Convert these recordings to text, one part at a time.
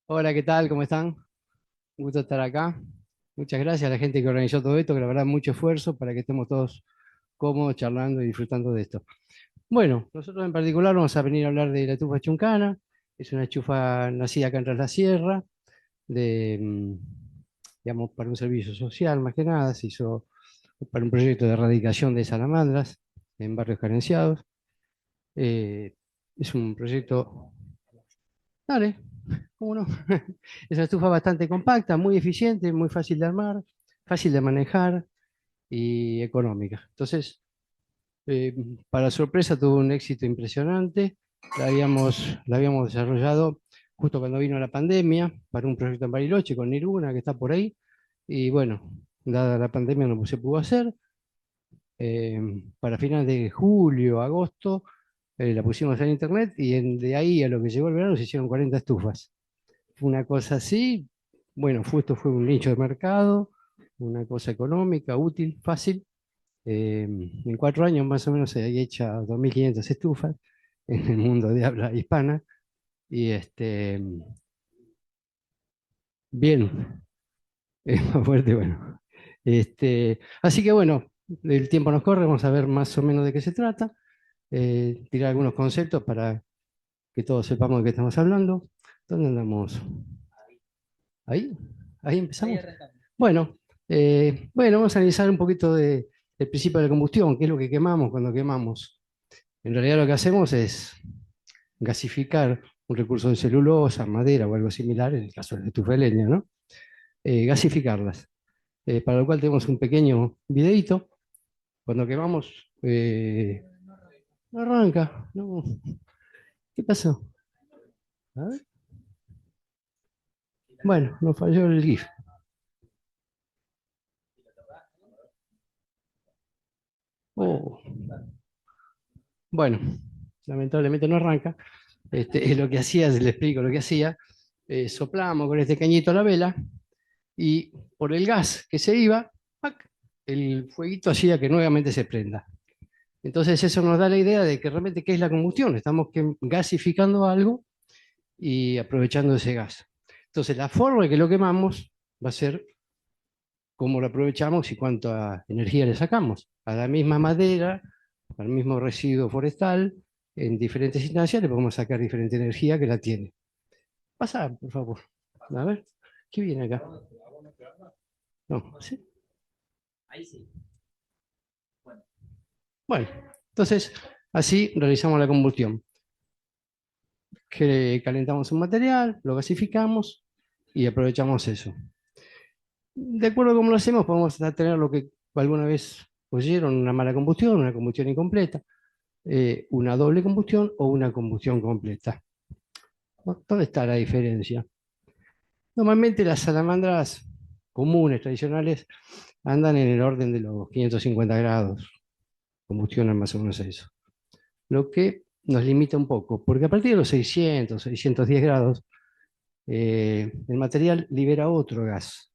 Hola, ¿qué tal? ¿Cómo están? Un gusto estar acá. Muchas gracias a la gente que organizó todo esto, que la verdad mucho esfuerzo para que estemos todos cómodos, charlando y disfrutando de esto. Bueno, nosotros en particular vamos a venir a hablar de la estufa chuncana. Es una estufa nacida acá en Tras la Sierra, de, digamos, para un servicio social más que nada. Se hizo para un proyecto de erradicación de salamandras en barrios carenciados. Eh, es un proyecto. Dale, ¿cómo no? Es una estufa bastante compacta, muy eficiente, muy fácil de armar, fácil de manejar y económica. Entonces, eh, para sorpresa tuvo un éxito impresionante. La habíamos desarrollado justo cuando vino la pandemia para un proyecto en Bariloche con Niruna, que está por ahí. Y bueno, dada la pandemia no se pudo hacer. Eh, para finales de julio, agosto, la pusimos en internet y de ahí a lo que llegó el verano se hicieron 40 estufas. Fue una cosa así, bueno, esto fue un nicho de mercado, una cosa económica, útil, fácil. En 4 años más o menos se había hecho 2.500 estufas en el mundo de habla hispana. Y bien, es más fuerte, bueno. Así que bueno, el tiempo nos corre, vamos a ver más o menos de qué se trata, tirar algunos conceptos para que todos sepamos de qué estamos hablando. ¿Dónde andamos? Ahí, ahí empezamos. Bueno, bueno, vamos a analizar un poquito del principio de la combustión, qué es lo que quemamos cuando quemamos. En realidad lo que hacemos es gasificar un recurso de celulosa, madera o algo similar, en el caso de la estufa de leña, ¿no? Gasificarlas. Para lo cual tenemos un pequeño videíto. Cuando quemamos, no arranca, no. ¿Qué pasó? A ver. Bueno, nos falló el GIF. Oh, bueno, lamentablemente no arranca. Lo que hacía, le explico lo que hacía, soplamos con este cañito la vela y por el gas que se iba, ¡pac!, el fueguito hacía que nuevamente se prenda. Entonces eso nos da la idea de que realmente qué es la combustión. Estamos gasificando algo y aprovechando ese gas. Entonces la forma en que lo quemamos va a ser cómo lo aprovechamos y cuánta energía le sacamos. A la misma madera, al mismo residuo forestal, en diferentes instancias le podemos sacar diferente energía que la tiene. Pasa, por favor. A ver, ¿qué viene acá? No, ¿sí? Bueno, entonces así realizamos la combustión. Que calentamos un material, lo gasificamos y aprovechamos eso. De acuerdo a cómo lo hacemos, podemos tener lo que alguna vez oyeron, una mala combustión, una combustión incompleta, una doble combustión o una combustión completa. ¿Dónde está la diferencia? Normalmente las salamandras comunes, tradicionales, andan en el orden de los 550 grados, combustionan más o menos eso. Lo que nos limita un poco, porque a partir de los 600, 610 grados, el material libera otro gas.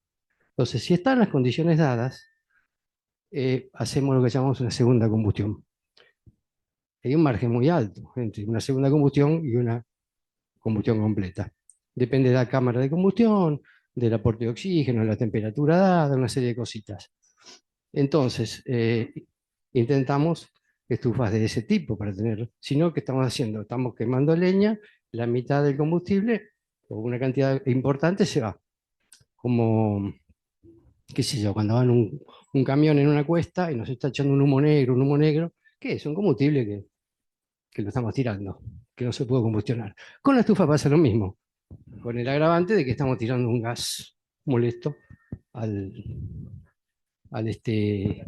Entonces, si están las condiciones dadas, hacemos lo que llamamos una segunda combustión. Hay un margen muy alto entre una segunda combustión y una combustión completa. Depende de la cámara de combustión, del aporte de oxígeno, de la temperatura dada, una serie de cositas. Entonces, intentamos estufas de ese tipo para tener, si no, ¿qué estamos haciendo? Estamos quemando leña, la mitad del combustible o una cantidad importante se va. Como, qué sé yo, cuando van un camión en una cuesta y nos está echando un humo negro, ¿qué es? Un combustible que lo estamos tirando, que no se puede combustionar. Con la estufa pasa lo mismo, con el agravante de que estamos tirando un gas molesto al, al. ¿Qué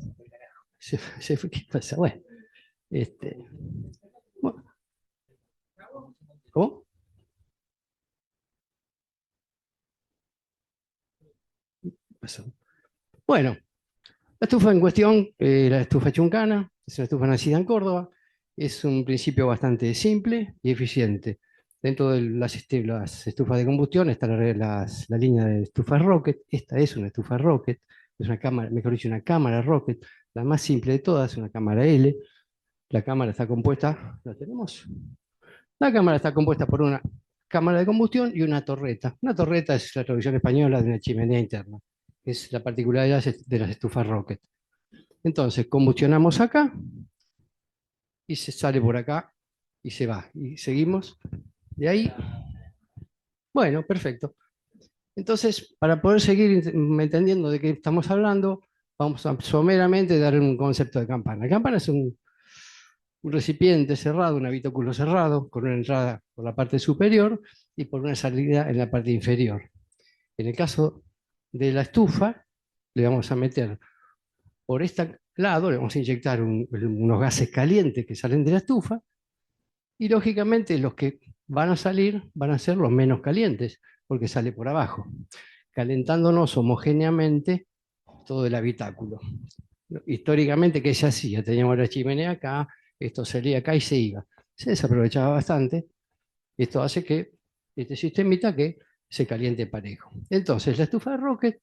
pasa? Bueno, este, bueno, ¿cómo? ¿Qué pasó? Bueno, la estufa en cuestión, la estufa chuncana, es una estufa nacida en Córdoba, es un principio bastante simple y eficiente. Dentro de las estufas de combustión está la línea de estufas Rocket. Esta es una estufa Rocket, es una cámara, mejor dicho, una cámara Rocket, la más simple de todas, una cámara L. La cámara está compuesta, ¿la tenemos? La cámara está compuesta por una cámara de combustión y una torreta. Una torreta es la traducción española de una chimenea interna. Es la particularidad de las estufas Rocket. Entonces, combustionamos acá y se sale por acá y se va. Y seguimos de ahí. Bueno, perfecto. Entonces, para poder seguir entendiendo de qué estamos hablando, vamos a someramente dar un concepto de campana. La campana es un recipiente cerrado, un habitáculo cerrado, con una entrada por la parte superior y por una salida en la parte inferior. En el caso de la estufa, le vamos a meter por este lado, le vamos a inyectar unos gases calientes que salen de la estufa y lógicamente los que van a salir van a ser los menos calientes, porque sale por abajo, calentándonos homogéneamente todo el habitáculo. Históricamente, ¿qué se hacía? Teníamos la chimenea acá, esto salía acá y se iba. Se desaprovechaba bastante. Esto hace que este sistemita que se caliente parejo. Entonces, la estufa Rocket,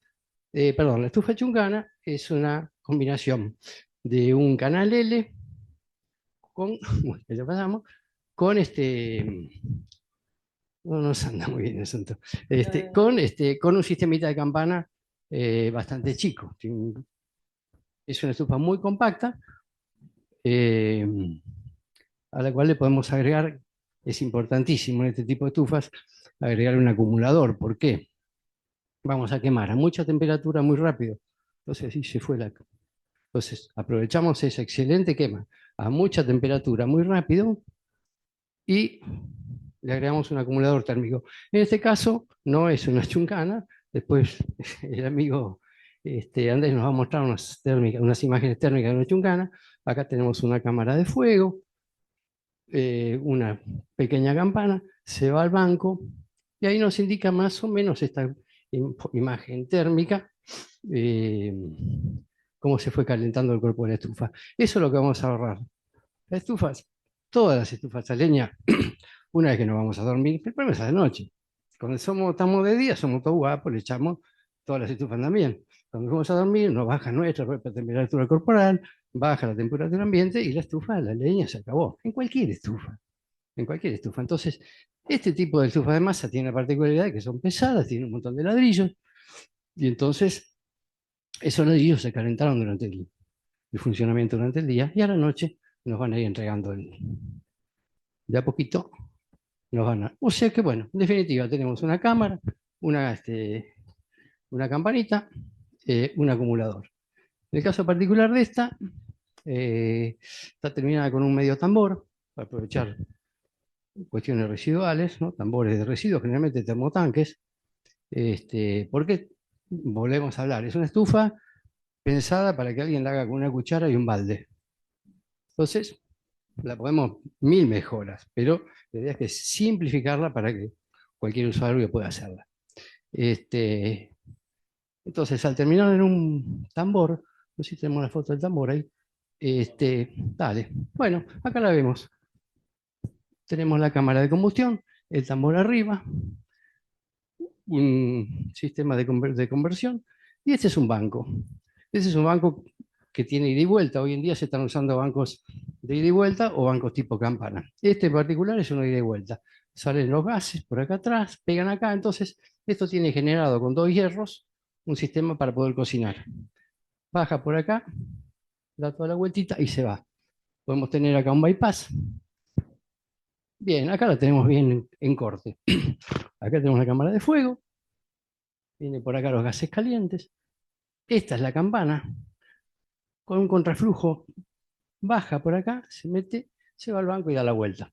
la estufa Chungana es una combinación de un canal L con, bueno, ya pasamos, con no nos anda muy bien el asunto, con un sistemita de campana bastante chico. Es una estufa muy compacta, eh, a la cual le podemos agregar, es importantísimo en este tipo de estufas, agregar un acumulador. ¿Por qué? Vamos a quemar a mucha temperatura muy rápido. Entonces, así se fue la... Entonces, aprovechamos esa excelente quema a mucha temperatura muy rápido y le agregamos un acumulador térmico. En este caso, no es una chuncana. Después, el amigo Andrés nos va a mostrar unas imágenes térmicas de una chuncana. Acá tenemos una cámara de fuego, una pequeña campana, se va al banco y ahí nos indica más o menos esta imagen térmica, eh, cómo se fue calentando el cuerpo de la estufa. Eso es lo que vamos a ahorrar. Las estufas, todas las estufas a leña, una vez que nos vamos a dormir, el problema es a la noche. Cuando estamos de día, somos todos guapos, le echamos todas las estufas también. Cuando vamos a dormir, nos baja nuestra temperatura corporal, baja la temperatura ambiente y la estufa, la leña se acabó. En cualquier estufa. En cualquier estufa. Entonces, este tipo de estufa de masa tiene la particularidad de que son pesadas, tienen un montón de ladrillos, y entonces esos ladrillos se calentaron durante el funcionamiento durante el día, y a la noche nos van a ir entregando de a poquito, nos van a... O sea que, bueno, en definitiva, tenemos una cámara, una, una campanita, un acumulador. En el caso particular de esta, está terminada con un medio tambor, para aprovechar cuestiones residuales, ¿no? Tambores de residuos, generalmente termotanques. Porque volvemos a hablar, es una estufa pensada para que alguien la haga con una cuchara y un balde. Entonces, la podemos mil mejoras, pero la idea es que simplificarla para que cualquier usuario pueda hacerla. Entonces, al terminar en un tambor, no sé si tenemos la foto del tambor ahí, dale, bueno, acá la vemos. Tenemos la cámara de combustión, el tambor arriba, un sistema de conversión, y este es un banco. Este es un banco que tiene ida y vuelta. Hoy en día se están usando bancos de ida y vuelta o bancos tipo campana. Este en particular es uno de ida y vuelta. Salen los gases por acá atrás, pegan acá, entonces esto tiene generado con dos hierros un sistema para poder cocinar. Baja por acá, da toda la vueltita y se va. Podemos tener acá un bypass. Bien, acá la tenemos bien en corte. Acá tenemos la cámara de fuego, viene por acá los gases calientes. Esta es la campana, con un contraflujo, baja por acá, se mete, se va al banco y da la vuelta.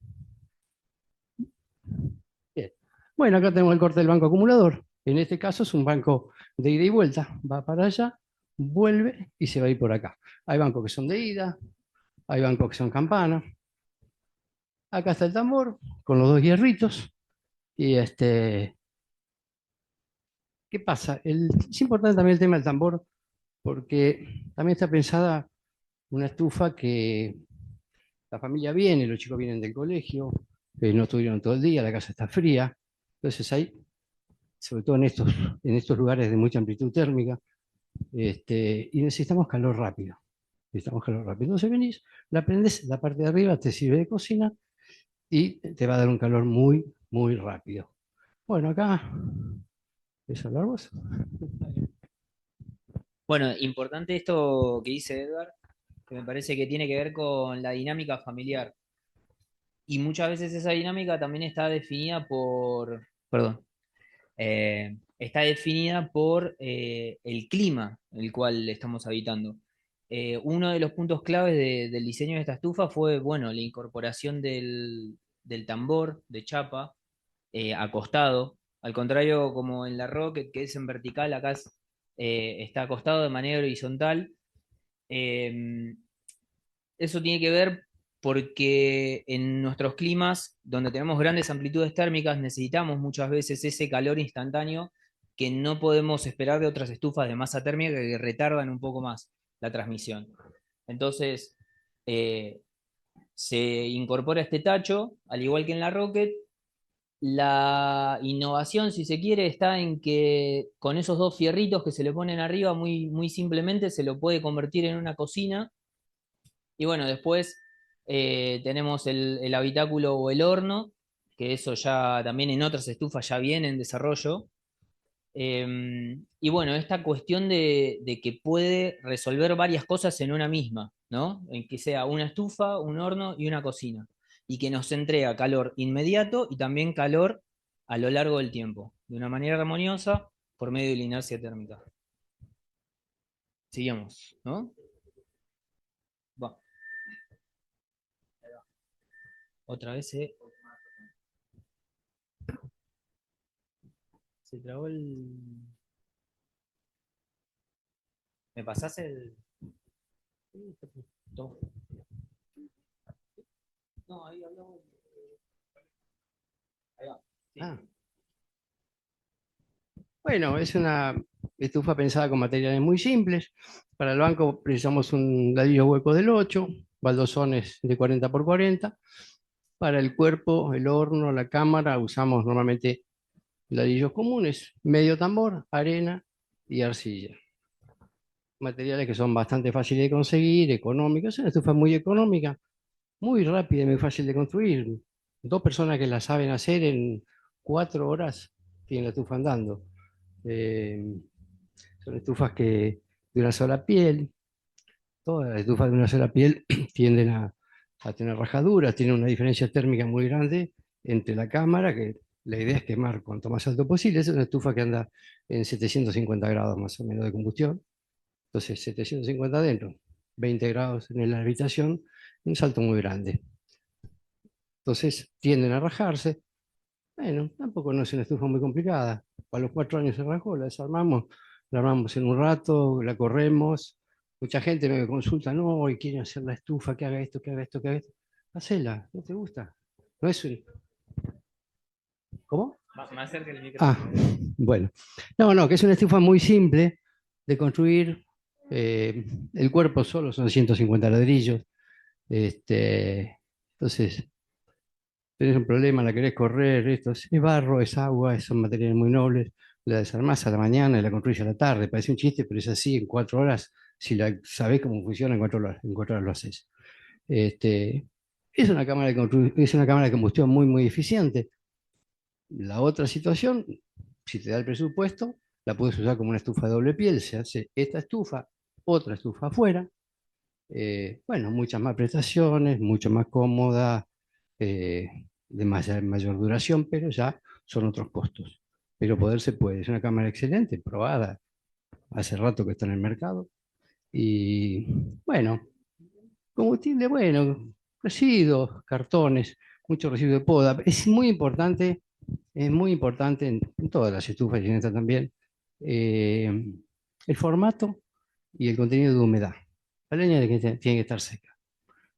Bien. Bueno, acá tenemos el corte del banco acumulador. En este caso es un banco de ida y vuelta. Va para allá, vuelve y se va a ir por acá. Hay bancos que son de ida, hay bancos que son campana. Acá está el tambor con los dos hierritos. Y ¿qué pasa? Es importante también el tema del tambor porque también está pensada una estufa que la familia viene, los chicos vienen del colegio, no estuvieron todo el día, la casa está fría. Entonces hay, sobre todo en estos lugares de mucha amplitud térmica, y necesitamos calor rápido. Necesitamos calor rápido. Entonces venís, la prendes, la parte de arriba te sirve de cocina, y te va a dar un calor muy, muy rápido. Bueno, acá, ¿es hablar vos? Bueno, importante esto que dice Edgar, que me parece que tiene que ver con la dinámica familiar. Y muchas veces esa dinámica también está definida por, perdón, está definida por el clima en el cual estamos habitando. Uno de los puntos claves del diseño de esta estufa fue, bueno, la incorporación del tambor de chapa acostado, al contrario como en la Rocket, que es en vertical, acá está acostado de manera horizontal. Eh, Eso tiene que ver porque en nuestros climas, donde tenemos grandes amplitudes térmicas, necesitamos muchas veces ese calor instantáneo que no podemos esperar de otras estufas de masa térmica que retardan un poco más la transmisión. Entonces, eh, se incorpora este tacho, al igual que en la Rocket. La innovación, si se quiere, está en que con esos dos fierritos que se le ponen arriba, muy, muy simplemente se lo puede convertir en una cocina. Y bueno, después tenemos el habitáculo o el horno, que eso ya también en otras estufas ya viene en desarrollo. Y bueno, esta cuestión de que puede resolver varias cosas en una misma, ¿no? En que sea una estufa, un horno y una cocina. Y que nos entrega calor inmediato y también calor a lo largo del tiempo, de una manera armoniosa por medio de la inercia térmica. Sigamos, ¿no? Va, otra vez se trabó el. ¿Me pasás el? Toma. No, ahí hablamos. Ahí va. Sí. Ah, bueno, es una estufa pensada con materiales muy simples. Para el banco precisamos un ladrillo hueco del 8, baldosones de 40 por 40. Para el cuerpo, el horno, la cámara, usamos normalmente ladrillos comunes, medio tambor, arena y arcilla. Materiales que son bastante fáciles de conseguir, económicos. Es una estufa muy económica, muy rápida y muy fácil de construir. Dos personas que la saben hacer en 4 horas tienen la estufa andando. Eh, Son estufas que de una sola piel, todas las estufas de una sola piel tienden a tener rajaduras, tienen una diferencia térmica muy grande entre la cámara, que la idea es quemar cuanto más alto posible. Es una estufa que anda en 750 grados más o menos de combustión. Entonces, 750 adentro, 20 grados en la habitación, un salto muy grande. Entonces, tienden a rajarse. Bueno, tampoco no es una estufa muy complicada. A los 4 años se rajó, la desarmamos, la armamos en un rato, la corremos. Mucha gente me consulta, no, y quieren hacer la estufa, que haga esto, que haga esto, que haga esto. Hacela, ¿no te gusta? No es un... ¿Cómo? Más cerca del Ah, micrófono. bueno. No, no, que es una estufa muy simple de construir. eh, el cuerpo solo son 150 ladrillos. Entonces, tenés un problema, la querés correr, esto es barro, es agua, son materiales muy nobles, la desarmás a la mañana y la construís a la tarde, parece un chiste, pero es así, en 4 horas, si sabés cómo funciona, en 4 horas lo haces. Este, es una cámara de combustión muy, muy eficiente. La otra situación, si te da el presupuesto, la puedes usar como una estufa de doble piel, se hace esta estufa, otra estufa afuera, bueno, muchas más prestaciones, mucho más cómoda, de mayor duración, pero ya son otros costos. Pero poder se puede. Es una cámara excelente, probada, hace rato que está en el mercado. Y bueno, combustible, bueno, residuos, cartones, mucho residuo de poda. Es muy importante en todas las estufas y en esta también, eh, el formato y el contenido de humedad. La leña tiene que estar seca.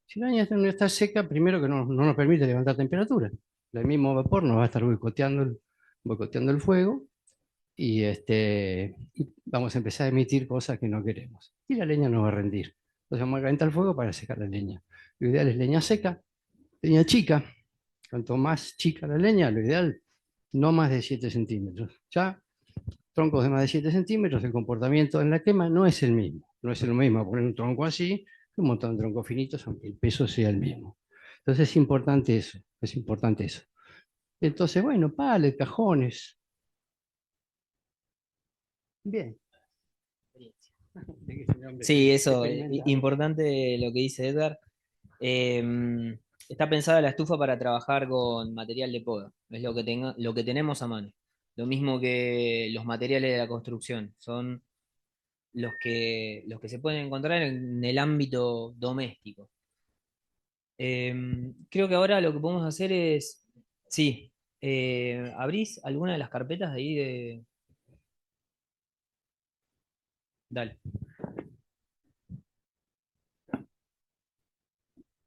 Si la leña no está seca, primero que no nos permite levantar temperatura. El mismo vapor nos va a estar boicoteando el fuego y vamos a empezar a emitir cosas que no queremos. Y la leña no va a rendir. Entonces vamos a calentar el fuego para secar la leña. Lo ideal es leña seca, leña chica. Cuanto más chica la leña, lo ideal, no más de 7 centímetros. Ya troncos de más de 7 centímetros, el comportamiento en la quema no es el mismo. No es lo mismo poner un tronco así que un montón de troncos finitos, aunque el peso sea el mismo. Entonces es importante eso, es importante eso. Entonces, bueno, palets, cajones. Bien. Sí, eso, Experimentado. importante lo que dice Edgar. Está pensada la estufa para trabajar con material de poda, es lo que tenemos a mano. Lo mismo que los materiales de la construcción, son los que se pueden encontrar en el ámbito doméstico. Creo que ahora lo que podemos hacer es, sí, ¿abrís alguna de las carpetas de ahí de...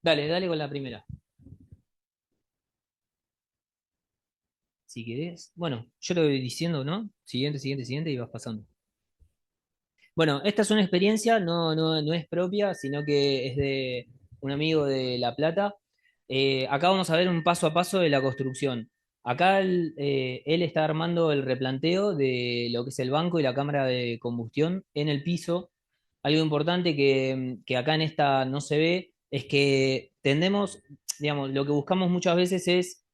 Dale, dale con la primera, si querés. Bueno, yo lo voy diciendo, ¿no? Siguiente, siguiente, siguiente y vas pasando. Bueno, esta es una experiencia, no es propia, sino que es de un amigo de La Plata. Acá vamos a ver un paso a paso de la construcción. Acá él está armando el replanteo de lo que es el banco y la cámara de combustión en el piso. Algo importante que acá en esta no se ve es que tendemos, digamos, lo que buscamos muchas veces es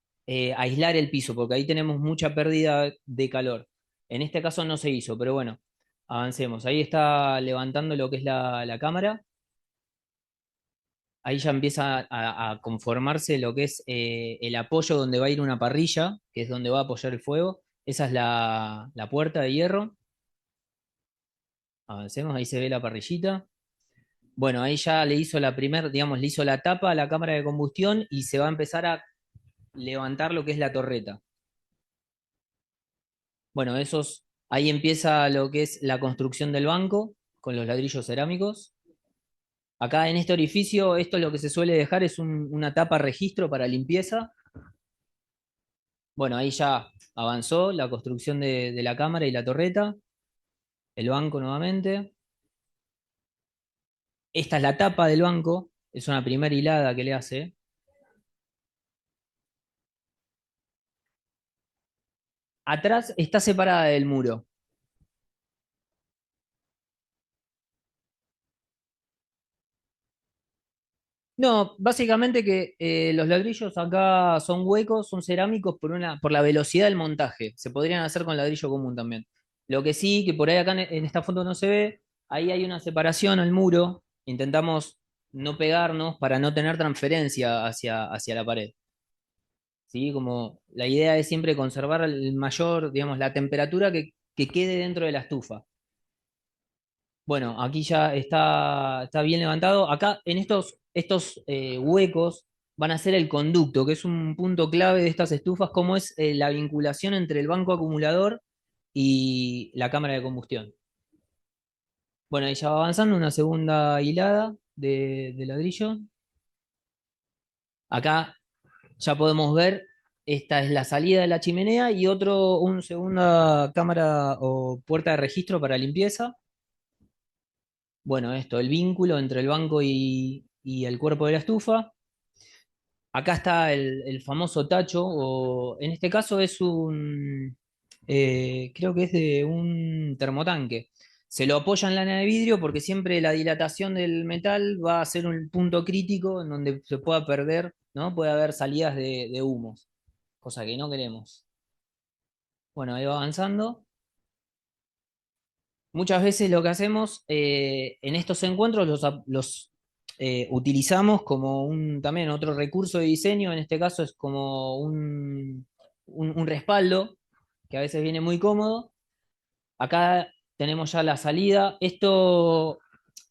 aislar el piso, porque ahí tenemos mucha pérdida de calor. En este caso no se hizo, pero bueno. Avancemos. Ahí está levantando lo que es la cámara. Ahí ya empieza a conformarse lo que es el apoyo donde va a ir una parrilla, que es donde va a apoyar el fuego. Esa es la puerta de hierro. Avancemos, ahí se ve la parrillita. Bueno, ahí ya le hizo la primer, digamos, le hizo la tapa a la cámara de combustión y se va a empezar a levantar lo que es la torreta. Bueno, ahí empieza lo que es la construcción del banco con los ladrillos cerámicos. Acá en este orificio, esto lo que se suele dejar es una tapa registro para limpieza. Bueno, ahí ya avanzó la construcción de la cámara y la torreta, el banco nuevamente. Esta es la tapa del banco, es una primera hilada que le hace. Atrás está separada del muro. No, básicamente que los ladrillos acá son huecos, son cerámicos por la velocidad del montaje. Se podrían hacer con ladrillo común también. Lo que sí, que por ahí acá en esta foto no se ve, ahí hay una separación al muro. Intentamos no pegarnos para no tener transferencia hacia la pared. ¿Sí? Como la idea es siempre conservar el mayor, digamos, la temperatura que quede dentro de la estufa. Bueno, aquí ya está bien levantado. Acá en estos huecos van a ser el conducto, que es un punto clave de estas estufas, como es la vinculación entre el banco acumulador y la cámara de combustión. Bueno, ahí ya va avanzando una segunda hilada de ladrillo. Acá ya podemos ver, esta es la salida de la chimenea y un segunda cámara o puerta de registro para limpieza. Bueno, esto, el vínculo entre el banco y el cuerpo de la estufa. Acá está el famoso tacho, o en este caso creo que es de un termotanque. Se lo apoya en lana de vidrio porque siempre la dilatación del metal va a ser un punto crítico en donde se pueda perder, ¿no? Puede haber salidas de humos, cosa que no queremos. Bueno, ahí va avanzando. Muchas veces lo que hacemos en estos encuentros los utilizamos como también otro recurso de diseño, en este caso es como un respaldo, que a veces viene muy cómodo. Acá tenemos ya la salida. Esto,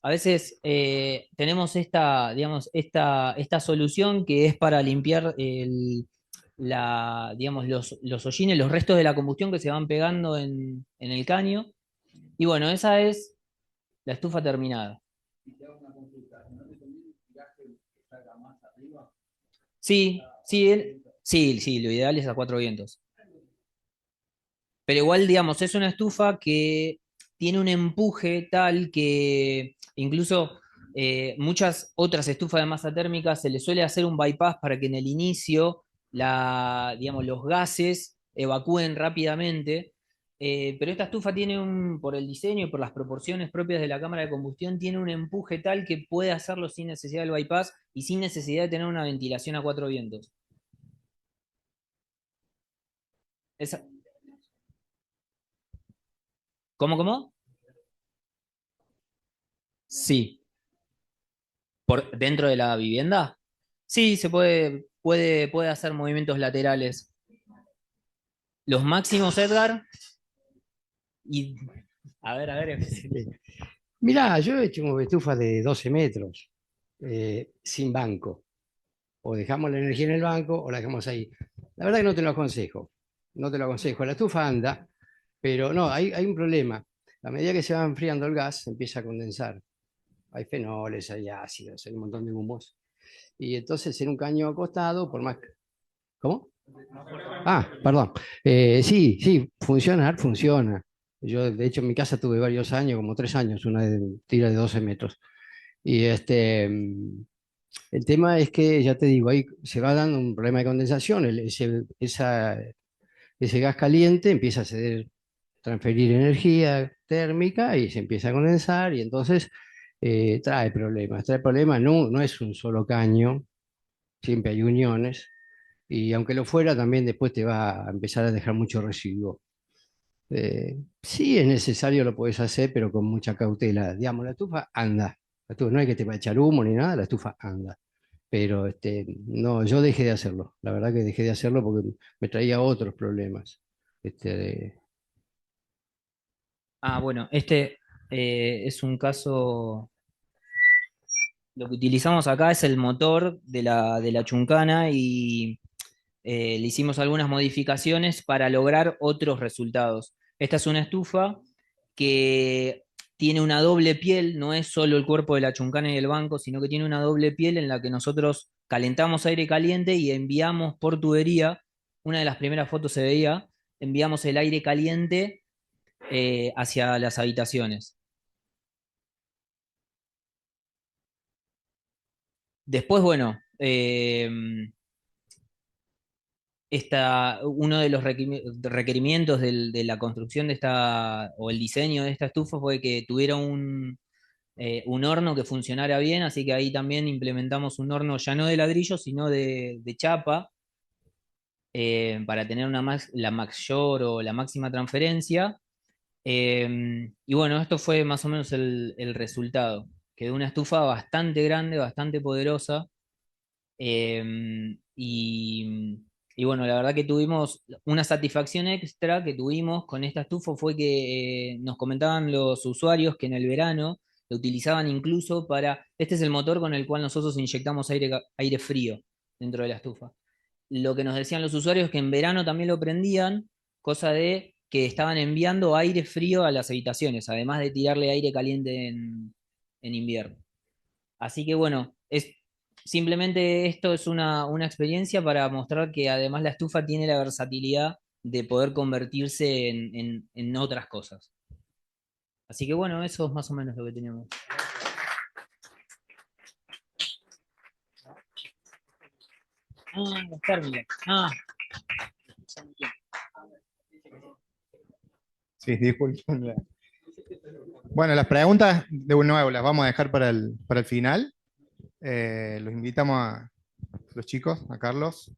a veces tenemos digamos, esta solución que es para limpiar digamos, los hollines, los restos de la combustión que se van pegando en el caño. Y bueno, esa es la estufa terminada. Sí, sí, sí, lo ideal es a cuatro vientos. Pero igual, digamos, es una estufa que tiene un empuje tal que incluso muchas otras estufas de masa térmica se le suele hacer un bypass para que en el inicio digamos, los gases evacúen rápidamente. Pero esta estufa tiene por el diseño y por las proporciones propias de la cámara de combustión, tiene un empuje tal que puede hacerlo sin necesidad del bypass y sin necesidad de tener una ventilación a cuatro vientos. Esa- ¿Cómo, cómo? Sí. ¿Dentro de la vivienda? Sí, puede hacer movimientos laterales. Los máximos, Edgar, y a ver. Mirá, yo he hecho estufas de 12 metros, sin banco. O dejamos la energía en el banco o la dejamos ahí. La verdad que no te lo aconsejo. No te lo aconsejo. La estufa anda, pero no, hay un problema. A medida que se va enfriando el gas, se empieza a condensar. Hay fenoles, hay ácidos, hay un montón de humos. Y entonces en un caño acostado, por más... ¿Cómo? Ah, perdón. Sí, sí, funciona. Yo, de hecho, en mi casa tuve varios años, como 3 años, una tira de 12 metros. Y el tema es que, ya te digo, ahí se va dando un problema de condensación. Ese gas caliente empieza a transferir energía térmica y se empieza a condensar y entonces trae problemas. Trae problemas, no, no es un solo caño, siempre hay uniones. Y aunque lo fuera, también después te va a empezar a dejar mucho residuo. Sí es necesario, lo puedes hacer, pero con mucha cautela. Digamos, la estufa anda. La estufa, no hay que te va a echar humo ni nada, la estufa anda. Pero no, yo dejé de hacerlo. La verdad que dejé de hacerlo porque me traía otros problemas. De- Bueno, es un caso. Lo que utilizamos acá es el motor de la Chuncana y le hicimos algunas modificaciones para lograr otros resultados. Esta es una estufa que tiene una doble piel, no es solo el cuerpo de la Chuncana y el banco, sino que tiene una doble piel en la que nosotros calentamos aire caliente y enviamos por tubería, una de las primeras fotos se veía, enviamos el aire caliente hacia las habitaciones. Después, bueno, uno de los requerimientos de la construcción de esta, o el diseño de esta estufa fue que tuviera un horno que funcionara bien, así que ahí también implementamos un horno ya no de ladrillo, sino de chapa, para tener la mayor o la máxima transferencia. Y bueno, esto fue más o menos el resultado. Quedó una estufa bastante grande, bastante poderosa. Y bueno, la verdad que tuvimos una satisfacción extra que tuvimos con esta estufa fue que nos comentaban los usuarios que en el verano lo utilizaban incluso este es el motor con el cual nosotros inyectamos aire frío dentro de la estufa. Lo que nos decían los usuarios es que en verano también lo prendían, cosa de que estaban enviando aire frío a las habitaciones, además de tirarle aire caliente en invierno. Así que bueno, simplemente esto es una experiencia para mostrar que además la estufa tiene la versatilidad de poder convertirse en otras cosas. Así que bueno, eso es más o menos lo que tenemos. Las térmicas. Sí, disculpen. Bueno, las preguntas de nuevo las vamos a dejar para el final. Los invitamos a los chicos, a Carlos.